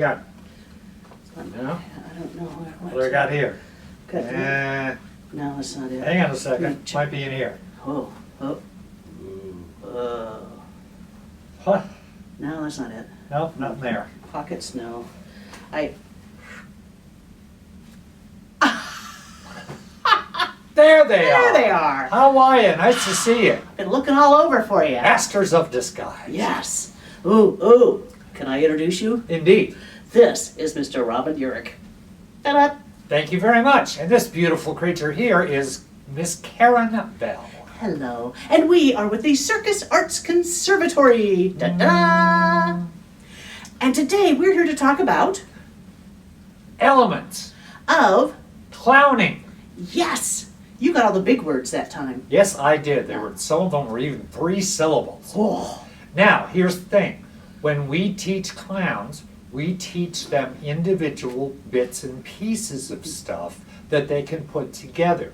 got? No? I don't know. What do I got here? No, that's not it. Hang on a second. Might be in here. Oh. What? No, that's not it. Nope, nothing there. Pockets, no. There they are. There they are. How are you? Nice to see you. Been looking all over for you. Masters of disguise. Yes. Ooh. Can I introduce you? Indeed. This is Mr. Robin Eurich. Ta-da! Thank you very much. And this beautiful creature here is Miss Karen Bell. Hello. And we are with the Circus Arts Conservatory. Ta-da! And today we're here to talk about Elements. Of Clowning. Yes. You got all the big words that time. Yes, I did. Some of them were even 3 syllables. Oh. Now, here's the thing. When we teach clowns, we teach them individual bits and pieces of stuff that they can put together.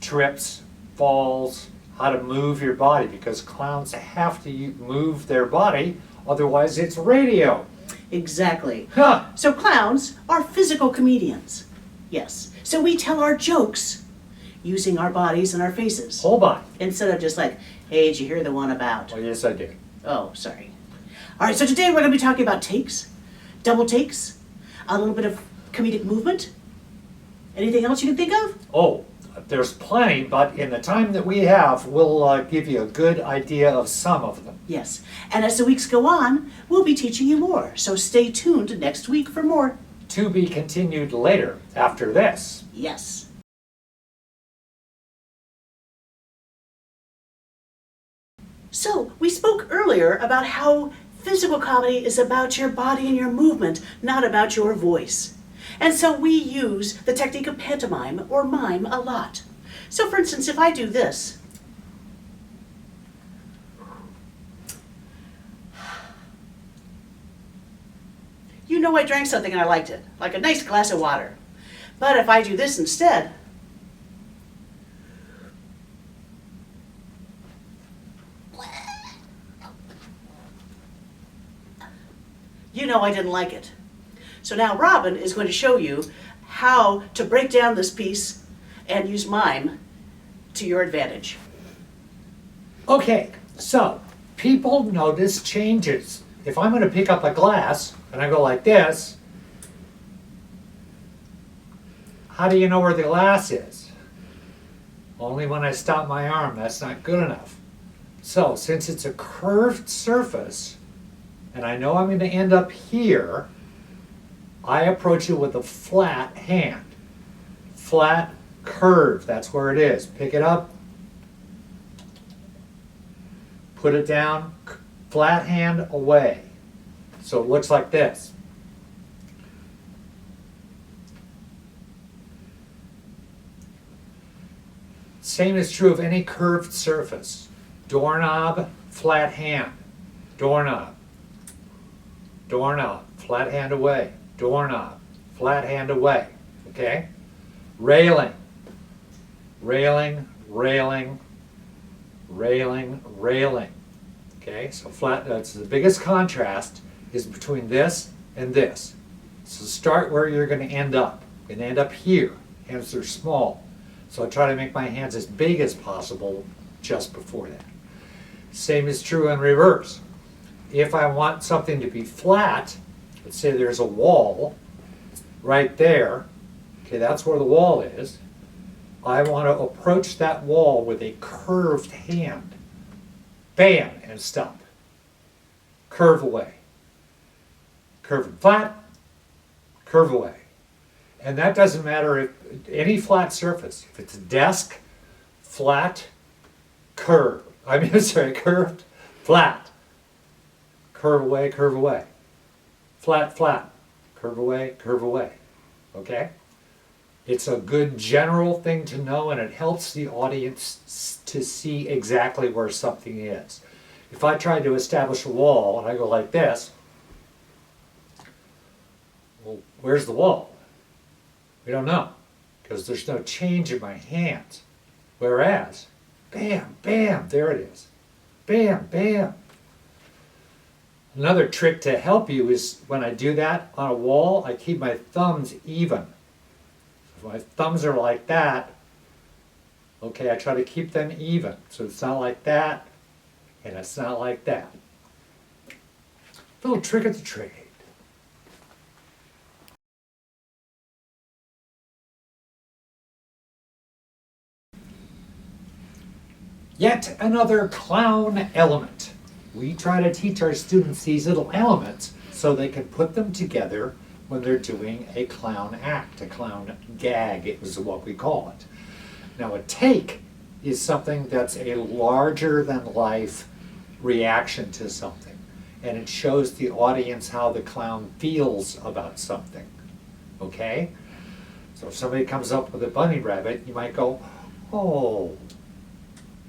Trips, falls, how to move your body, because clowns have to move their body, otherwise it's radio. Exactly. Huh. So clowns are physical comedians. Yes. So we tell our jokes using our bodies and our faces. Hold on. Instead of just like, hey, did you hear the one about? Oh, yes, I did. Oh, sorry. All right, so today we're going to be talking about takes, double takes, a little bit of comedic movement. Anything else you can think of? Oh, there's plenty, but in the time that we have, we'll give you a good idea of some of them. Yes, and as the weeks go on, we'll be teaching you more. So stay tuned next week for more. To be continued later after this. Yes. So, we spoke earlier about how physical comedy is about your body and your movement, not about your voice. And so we use the technique of pantomime or mime a lot. So for instance, if I do this, you know I drank something and I liked it, like a nice glass of water. But if I do this instead, you know I didn't like it. So now Robin is going to show you how to break down this piece and use mime to your advantage. Okay, so people notice changes. If I'm going to pick up a glass and I go like this, how do you know where the glass is? Only when I stop my arm. That's not good enough. So since it's a curved surface, and I know I'm going to end up here, I approach it with a flat hand. Flat, curve, that's where it is. Pick it up, put it down, flat hand away. So it looks like this. Same is true of any curved surface. Doorknob, flat hand. Doorknob. Doorknob, flat hand away. Doorknob, flat hand away. Okay? Railing. Railing, railing, railing, railing. Okay? So flat, that's the biggest contrast is between this and this. So start where you're going to end up. You're going to end up here. Hands are small. So I try to make my hands as big as possible just before that. Same is true in reverse. If I want something to be flat, let's say there's a wall right there, okay, that's where the wall is. I want to approach that wall with a curved hand. Bam, and stop. Curve away. Curve and flat, curve away. And that doesn't matter if any flat surface. If it's a desk, flat, curve. Curved, flat. Curve away, curve away. Flat, flat. Curve away, curve away. Okay? It's a good general thing to know, and it helps the audience to see exactly where something is. If I try to establish a wall and I go like this, well, where's the wall? We don't know, because there's no change in my hands. Whereas, bam, bam, there it is. Bam, bam. Another trick to help you is when I do that on a wall, I keep my thumbs even. If my thumbs are like that, okay, I try to keep them even. So it's not like that, and it's not like that. Little trick of the trade. Yet another clown element. We try to teach our students these little elements so they can put them together when they're doing a clown act, a clown gag is what we call it. Now a take is something that's a larger than life reaction to something, and it shows the audience how the clown feels about something, okay? So if somebody comes up with a bunny rabbit, you might go, oh,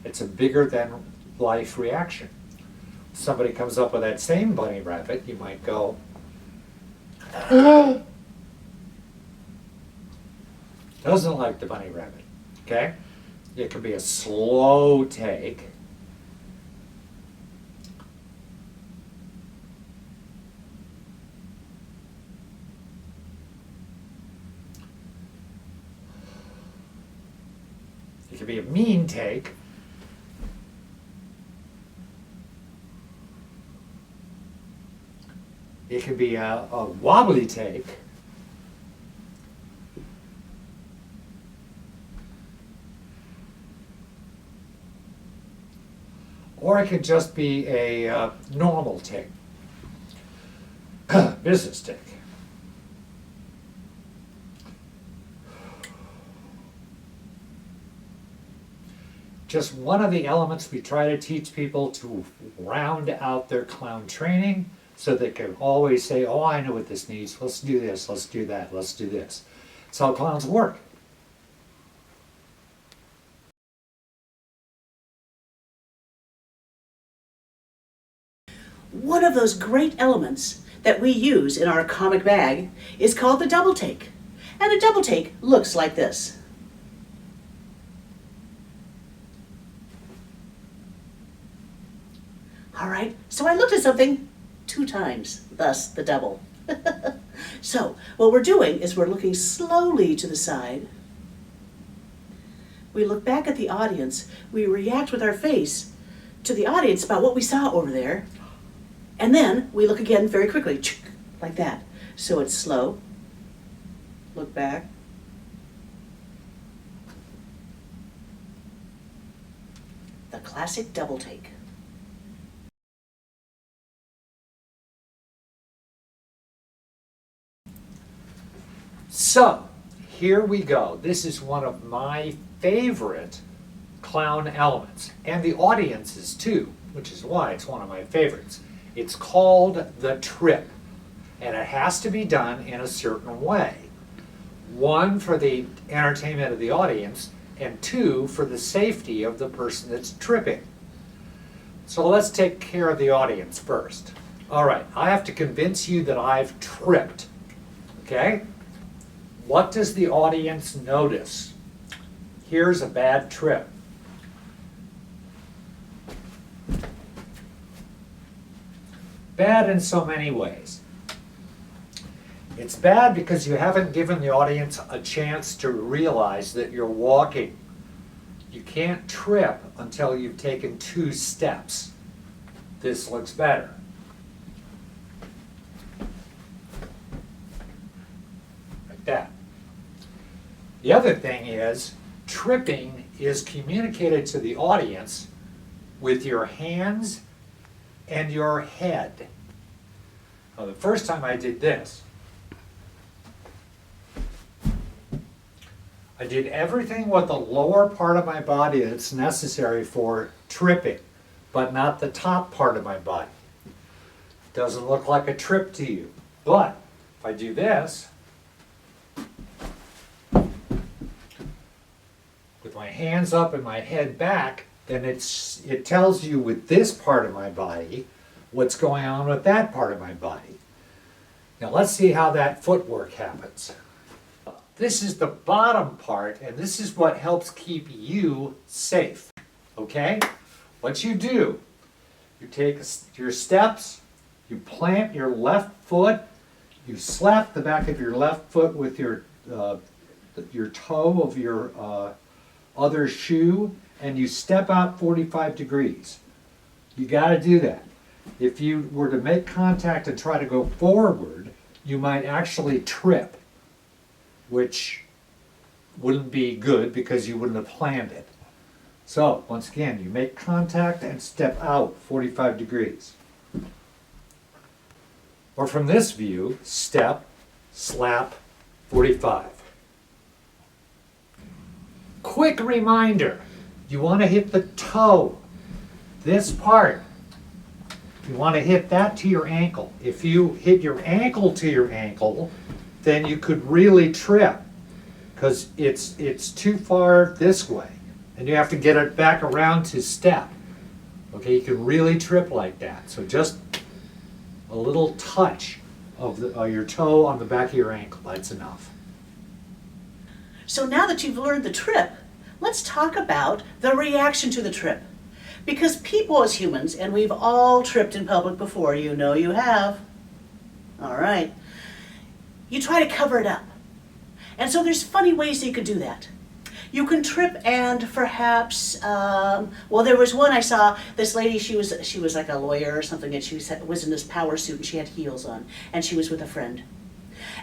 it's a bigger than life reaction. Somebody comes up with that same bunny rabbit, you might go, doesn't like the bunny rabbit, okay? It could be a slow take. It could be a mean take. It could be a wobbly take. Or it could just be a normal take, business take. Just one of the elements we try to teach people to round out their clown training so they can always say, oh, I know what this needs. Let's do this, let's do that, let's do this. That's how clowns work. One of those great elements that we use in our comic bag is called the double take. And a double take looks like this. All right, so I looked at something 2 times, thus the double. So what we're doing is we're looking slowly to the side. We look back at the audience. We react with our face to the audience about what we saw over there. And then we look again very quickly, like that. So it's slow. Look back. The classic double take. So, here we go. This is one of my favorite clown elements, and the audience's too, which is why it's one of my favorites. It's called the trip, and it has to be done in a certain way. 1, for the entertainment of the audience, and 2, for the safety of the person that's tripping. So let's take care of the audience first. All right, I have to convince you that I've tripped, okay? What does the audience notice? Here's a bad trip. Bad in so many ways. It's bad because you haven't given the audience a chance to realize that you're walking. You can't trip until you've taken 2 steps. This looks better. Like that. The other thing is, tripping is communicated to the audience with your hands and your head. Now, the first time I did this, I did everything with the lower part of my body that's necessary for tripping, but not the top part of my body. Doesn't look like a trip to you. But if I do this, with my hands up and my head back, then it tells you with this part of my body what's going on with that part of my body. Now let's see how that footwork happens. This is the bottom part, and this is what helps keep you safe, okay? What you do, you take your steps, You plant your left foot, you slap the back of your left foot with your toe of your other shoe, and you step out 45 degrees. You got to do that. If you were to make contact and try to go forward, you might actually trip, which wouldn't be good because you wouldn't have planned it. So, once again, you make contact and step out 45 degrees. Or from this view, step, slap, 45. Quick reminder, you want to hit the toe, this part. You want to hit that to your ankle. If you hit your ankle to your ankle, then you could really trip because it's too far this way. And you have to get it back around to step. Okay, you can really trip like that. So just a little touch of your toe on the back of your ankle, that's enough. So now that you've learned the trip, let's talk about the reaction to the trip. Because people as humans, and we've all tripped in public before, you know you have. All right. You try to cover it up. And so there's funny ways that you could do that. You can trip and perhaps, well, there was one I saw, this lady, she was like a lawyer or something, and she was in this power suit and she had heels on, and she was with a friend.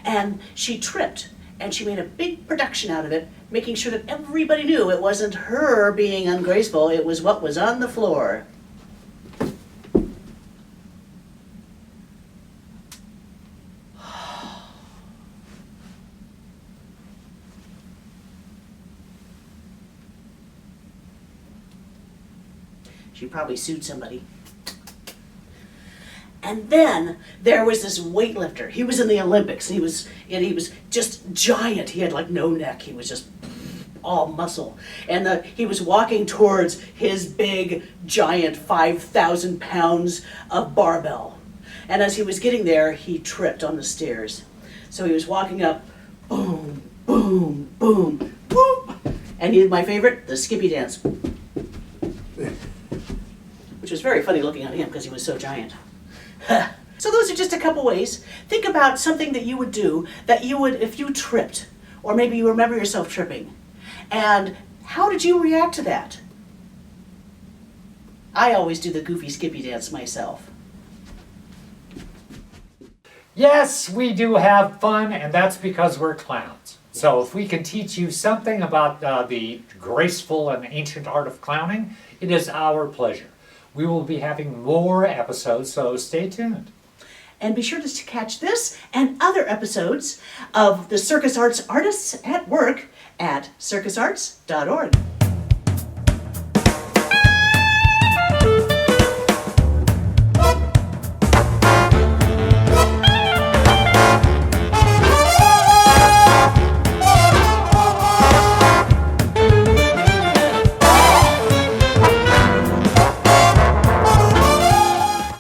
And she tripped, and she made a big production out of it, making sure that everybody knew it wasn't her being ungraceful, it was what was on the floor. She probably sued somebody. And then there was this weightlifter. He was in the Olympics, and he was just giant. He had like no neck. He was just all muscle. And he was walking towards his big, giant 5,000 pounds of barbell. And as he was getting there, he tripped on the stairs. So he was walking up, boom, boom, boom, whoop. And my favorite, the skippy dance. Which was very funny looking at him because he was so giant. So those are just a couple ways. Think about something that you would do that you would if you tripped, or maybe you remember yourself tripping. And how did you react to that? I always do the goofy skippy dance myself. Yes, we do have fun, and that's because we're clowns. So if we can teach you something about the graceful and ancient art of clowning, it is our pleasure. We will be having more episodes, so stay tuned. And be sure to catch this and other episodes of the Circus Arts Artists at Work at circusarts.org.